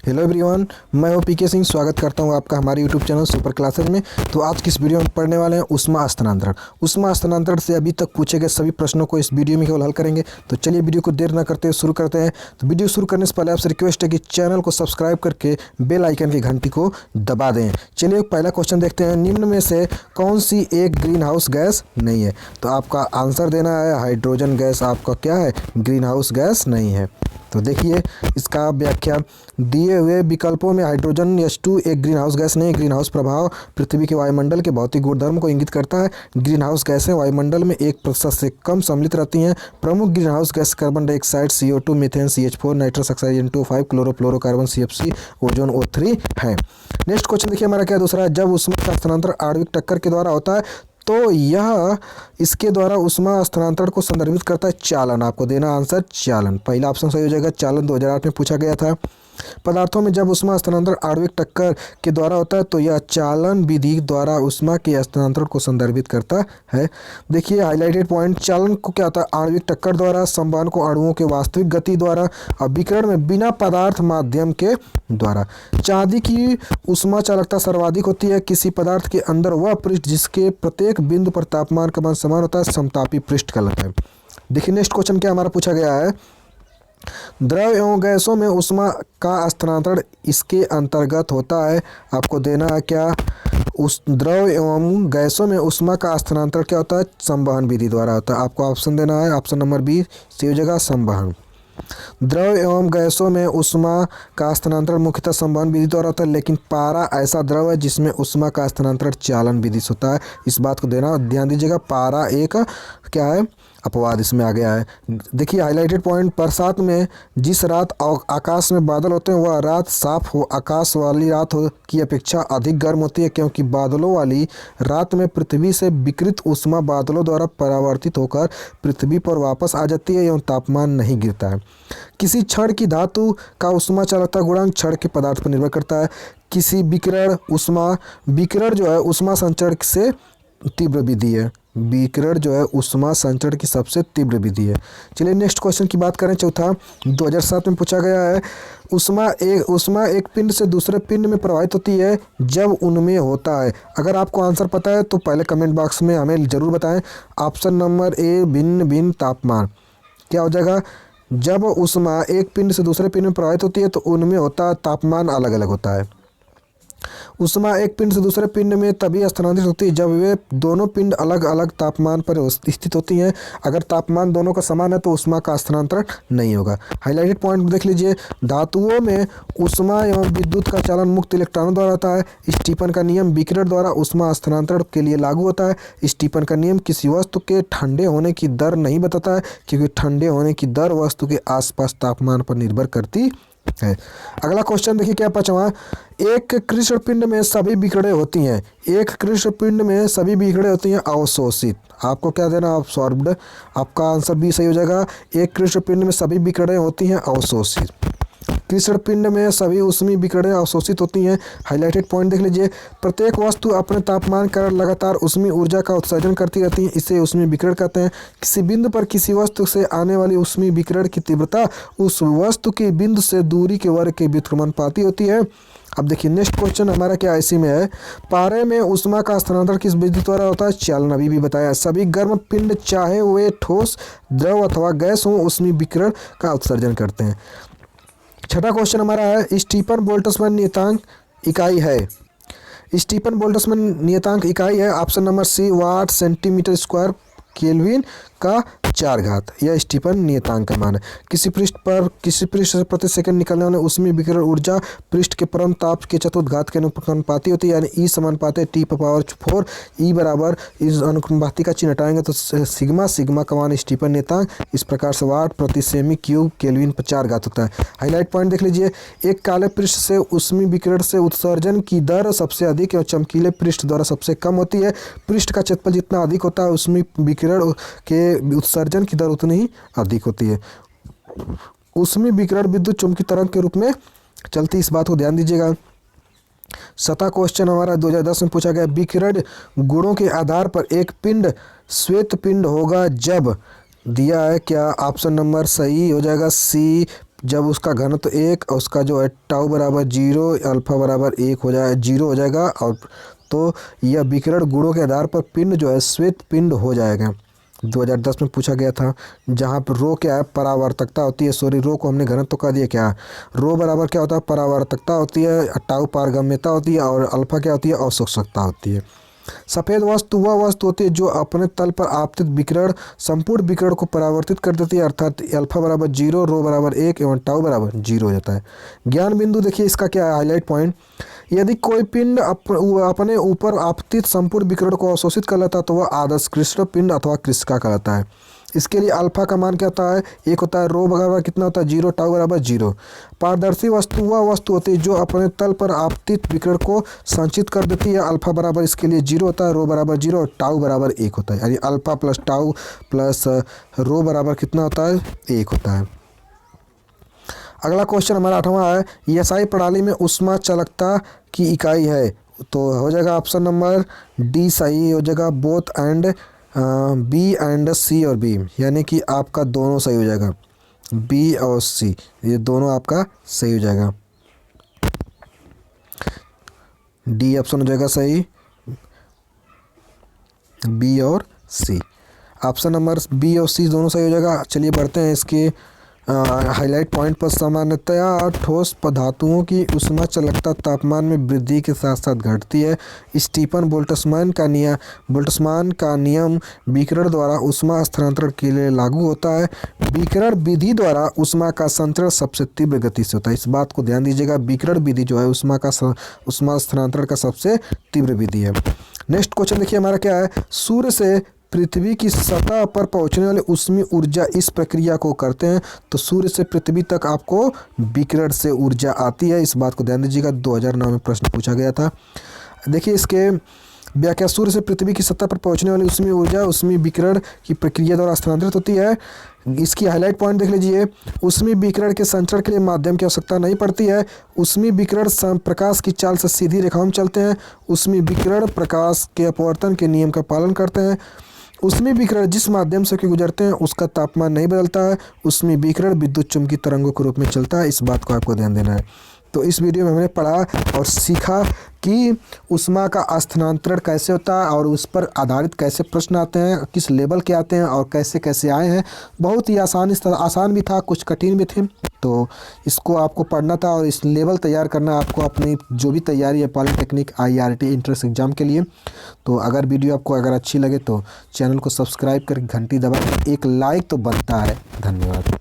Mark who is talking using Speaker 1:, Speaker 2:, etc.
Speaker 1: Hello everyone, मैं हूं पीके सिंह। स्वागत करता हूं आपका हमारे यूट्यूब चैनल सुपर क्लासेज में। तो आज की इस वीडियो में पढ़ने वाले हैं उष्मा स्थानांतरण। उष्मा स्थानांतरण से अभी तक पूछे गए सभी प्रश्नों को इस वीडियो में केवल हल करेंगे। तो चलिए वीडियो को देर न करते हुए शुरू करते हैं। तो वीडियो शुरू करने से पहले आपसे रिक्वेस्ट है कि चैनल को सब्सक्राइब करके बेल आइकन की घंटी को दबा दें। चलिए पहला क्वेश्चन देखते हैं। निम्न में से कौन सी एक ग्रीन हाउस गैस नहीं है? तो आपका आंसर देना है हाइड्रोजन गैस। आपका क्या है? ग्रीन हाउस गैस नहीं है। तो देखिए इसका व्याख्या, दिए हुए विकल्पों में हाइड्रोजन H2 एक ग्रीन हाउस गैस नहीं। ग्रीन हाउस प्रभाव पृथ्वी के वायुमंडल के भौतिक गुणधर्म को इंगित करता है। ग्रीन हाउस गैसें वायुमंडल में 1% से कम सम्मिलित रहती हैं। प्रमुख green house gas carbon dioxide CO2, methane CH4, nitrous oxide N2O5, chlorofluorocarbon CFC, ozone O3 है। नेक्स्ट क्वेश्चन देखिए हमारा क्या दूसरा है। जब ऊष्मा का स्थानांतरण आणविक टक्कर के द्वारा होता है तो यह इसके द्वारा उष्मा स्थानांतरण को संदर्भित करता है चालन। आपको देना आंसर चालन। पहला ऑप्शन सही हो जाएगा। चालन 2008 में पूछा गया था। पदार्थों में जब उष्मा स्थानांतरण आणविक टक्कर के द्वारा होता है तो यह चालन विधि द्वारा उष्मा के स्थानांतरण को संदर्भित करता है। देखिए हाईलाइटेड पॉइंट, चालन को क्या होता है? आणविक टक्कर द्वारा, संवहन को अणुओं के वास्तविक गति द्वारा, और विकिरण में बिना पदार्थ माध्यम के द्वारा। चांदी की उष्मा चालकता सर्वाधिक होती है किसी पदार्थ के अंदर वह पृष्ठ जिसके प्रत्येक बिंदु पर तापमान का मान समान होता है समतापी पृष्ठ कहलाता है। देखिए नेक्स्ट क्वेश्चन क्या हमारा पूछा गया है। द्रव एवं गैसों में उष्मा का स्थानांतरण इसके अंतर्गत होता है। आपको देना है क्या? उस द्रव एवं गैसों में उष्मा का स्थानांतरण क्या होता है? संवहन विधि द्वारा होता है। आपको ऑप्शन देना है, ऑप्शन नंबर बी सही हो जाएगा, संवहन। द्रव एवं गैसों में उष्मा का स्थानांतरण मुख्यतः संवहन विधि द्वारा होता है, लेकिन पारा ऐसा द्रव है जिसमें उष्मा का स्थानांतरण चालन विधि से होता है। इस बात को देना ध्यान दीजिएगा। पारा एक क्या है? अपवाद इसमें आ गया है। देखिए हाईलाइटेड पॉइंट, बरसात में जिस रात आकाश में बादल होते हैं वह रात साफ हो आकाश वाली रात की अपेक्षा अधिक गर्म होती है, क्योंकि बादलों वाली रात में पृथ्वी से विकृत उष्मा बादलों द्वारा परावर्तित होकर पृथ्वी पर वापस आ जाती है एवं तापमान नहीं गिरता है। किसी क्षण की धातु का उष्मा चालकता गुणांक क्षण के पदार्थ पर निर्भर करता है। किसी विकिरण जो है उष्मा संचरण से तीव्र विधि है। विकिरण जो है उष्मा संचरण की सबसे तीव्र विधि है। चलिए नेक्स्ट क्वेश्चन की बात करें। चौथा 2007 में पूछा गया है। उष्मा एक पिंड से दूसरे पिंड में प्रवाहित होती है जब उनमें होता है। अगर आपको आंसर पता है तो पहले कमेंट बॉक्स में हमें ज़रूर बताएं। ऑप्शन नंबर ए भिन्न भिन्न तापमान क्या हो जाएगा? जब उष्मा एक पिंड से दूसरे पिंड में प्रवाहित होती है तो उनमें होता तापमान अलग अलग होता है। उष्मा एक पिंड से दूसरे पिंड में तभी स्थानांतरित होती है जब वे दोनों पिंड अलग अलग तापमान पर स्थित होती हैं। अगर तापमान दोनों का समान है तो उष्मा का स्थानांतरण नहीं होगा। हाईलाइटेड पॉइंट देख लीजिए। धातुओं में उष्मा एवं विद्युत का चालन मुक्त इलेक्ट्रॉनों द्वारा होता है। स्टीफन का नियम विकिरण द्वारा उष्मा स्थानांतरण के लिए लागू होता है। स्टीफन का नियम किसी वस्तु के ठंडे होने की दर नहीं बताता है, क्योंकि ठंडे होने की दर वस्तु के आसपास तापमान पर निर्भर करती है। अगला क्वेश्चन देखिए क्या पांचवा। एक कृष्ण पिंड में सभी विकिरणें होती हैं। एक कृष्ण पिंड में सभी विकिरणें होती हैं अवशोषित। आपको क्या देना? अब्सॉर्ब्ड। आपका आंसर बी सही हो जाएगा। एक कृष्ण पिंड में सभी विकिरणें होती हैं अवशोषित। कृष्ण पिंड में सभी ऊष्मीय विकिरणें अवशोषित होती हैं। हाईलाइटेड पॉइंट देख लीजिए। प्रत्येक वस्तु अपने तापमान के कारण लगातार ऊष्मीय ऊर्जा का उत्सर्जन करती रहती है, इसे ऊष्मीय विकिरण कहते हैं। किसी बिंदु पर किसी वस्तु से आने वाली ऊष्मीय विकिरण की तीव्रता उस वस्तु की बिंदु से दूरी के वर्ग के व्युत्क्रमानुपाती होती है। अब देखिए नेक्स्ट क्वेश्चन हमारा क्या इसी में है। पारे में उष्मा का स्थानांतरण किस विधि द्वारा होता है? चालन अभी भी बताया। सभी गर्म पिंड चाहे वे ठोस, द्रव अथवा गैस हो ऊष्मीय विकिरण का उत्सर्जन करते हैं। छठा क्वेश्चन हमारा है। स्टीफन बोल्ट्जमैन नियतांक इकाई है। स्टीफन बोल्ट्जमैन नियतांक इकाई है। ऑप्शन नंबर सी वाट सेंटीमीटर स्क्वायर केल्विन का 4 घात। यह स्टीफन नियतांक का मान है। किसी पृष्ठ से प्रति सेकंड निकलने वाले उसमें विकिरण ऊर्जा पृष्ठ के परम ताप के चतुर्थ के अनुपाती होती है, यानी ई समानुपाती T⁴। ई बराबर इस अनुपाती का चिन्ह हटाएंगे तो सिग्मा का मान स्टीफन नियतांक इस प्रकार से वाट प्रति सेमी क्यूब केल्विन पर 4 घात होता है। हाईलाइट पॉइंट देख लीजिए। एक काले पृष्ठ से उष्मीय विकिरण से उत्सर्जन की दर सबसे अधिक और चमकीले पृष्ठ द्वारा सबसे कम होती है। पृष्ठ का क्षेत्रफल जितना अधिक होता है उष्मीय विकिरण के उत्सर्जन की दर उतनी ही अधिक होती है। उष्मीय विकिरण विद्युत चुंबकीय तरंग के रूप में चलती, इस बात को ध्यान दीजिएगा। 7वां क्वेश्चन हमारा 2010 में पूछा गया। विकिरण गुणों के आधार पर एक पिंड श्वेत पिंड होगा जब दिया है क्या? ऑप्शन नंबर सही हो जाएगा सी जब उसका घनत्व 1 और उसका जो है टाउ बराबर 0, अल्फा बराबर 1 हो जाए 0 हो जाएगा, और तो यह विकिरण गुणों के आधार पर पिंड जो है श्वेत पिंड हो जाएगा। 2010 में पूछा गया था, जहाँ पर रो क्या है, परावर्तकता होती है। सॉरी, रो को हमने घनत्व कह दिया। क्या रो बराबर क्या होता है, परावर्तकता होती है, टाउ पारगम्यता होती है, और अल्फा क्या होती है, अवशोषकता होती है। सफ़ेद वस्तु वह वस्तु होती है जो अपने तल पर आपतित विकिरण संपूर्ण विकिरण को परावर्तित कर देती है, अर्थात अल्फा बराबर 0, रो बराबर 1 एवं टाउ बराबर 0 हो जाता है। ज्ञान बिंदु देखिए इसका क्या है, हाईलाइट पॉइंट। यदि कोई पिंड अपने ऊपर आपतित संपूर्ण विकिरण को अवशोषित कर लेता है तो वह आदर्श कृष्ण पिंड अथवा कृष्णिका कहलाता है। इसके लिए अल्फा का मान क्या होता है, 1 होता है, रो बराबर कितना होता है 0, टाउ बराबर 0। पारदर्शी वस्तु वह वस्तु होती है जो अपने तल पर आपतित विकिरण को संचित कर देती है। अल्फा बराबर इसके लिए 0 होता है, रो बराबर 0 और टाउ बराबर 1 होता है। यानी अल्फा प्लस टाउ प्लस रो बराबर कितना होता है, 1 होता है। अगला क्वेश्चन हमारा 8वां है, एसआई प्रणाली में ऊष्मा चालकता की इकाई है। तो हो जाएगा ऑप्शन नंबर डी सही हो जाएगा, बोथ एंड बी एंड सी और बी, यानी कि आपका दोनों सही हो जाएगा, बी और सी, ये दोनों आपका सही हो जाएगा। डी ऑप्शन हो जाएगा सही, बी और सी, ऑप्शन नंबर बी और सी दोनों सही हो जाएगा। चलिए बढ़ते हैं इसके हाईलाइट पॉइंट पर। सामान्यतया ठोस पदार्थों की ऊष्मा चालकता तापमान में वृद्धि के साथ साथ घटती है। स्टीफन बोल्ट्जमान का नियम विकिरण द्वारा ऊष्मा हस्तांतरण के लिए लागू होता है। विकिरण विधि द्वारा ऊष्मा का संचरण सबसे तीव्र गति से होता है। इस बात को ध्यान दीजिएगा, विकिरण विधि जो है ऊष्मा हस्तांतरण का सबसे तीव्र विधि है। नेक्स्ट क्वेश्चन देखिए हमारा क्या है, सूर्य से पृथ्वी की सतह पर पहुंचने वाली ऊष्मीय ऊर्जा इस प्रक्रिया को करते हैं। तो सूर्य से पृथ्वी तक आपको विकिरण से ऊर्जा आती है, इस बात को ध्यान दीजिएगा, 2009 में प्रश्न पूछा गया था। देखिए इसके व्याख्या, सूर्य से पृथ्वी की सतह पर पहुंचने वाली ऊष्मीय ऊर्जा ऊष्मीय विकिरण की प्रक्रिया द्वारा स्थानांतरित होती है। इसकी हाईलाइट पॉइंट देख लीजिए, ऊष्मीय विकिरण के संचरण के लिए माध्यम की आवश्यकता नहीं पड़ती है। ऊष्मीय विकिरण प्रकाश की चाल से सीधी रेखाओं में चलते हैं। ऊष्मीय विकिरण प्रकाश के अपवर्तन के नियम का पालन करते हैं। ऊष्मीय विकिरण जिस माध्यम से गुजरते हैं उसका तापमान नहीं बदलता है। ऊष्मीय विकिरण विद्युत चुम्बकीय तरंगों के रूप में चलता है, इस बात को आपको ध्यान देना है। तो इस वीडियो में हमने पढ़ा और सीखा कि ऊष्मा का स्थानांतरण कैसे होता है और उस पर आधारित कैसे प्रश्न आते हैं, किस लेवल के आते हैं और कैसे कैसे आए हैं। बहुत ही आसान भी था, कुछ कठिन भी थे, तो इसको आपको पढ़ना था और इस लेवल तैयार करना आपको अपनी जो भी तैयारी है पॉलिटेक्निक IRT एंट्रेंस एग्जाम के लिए। तो अगर वीडियो आपको अगर अच्छी लगे तो चैनल को सब्सक्राइब करके घंटी दबा, एक लाइक तो बनता है। धन्यवाद।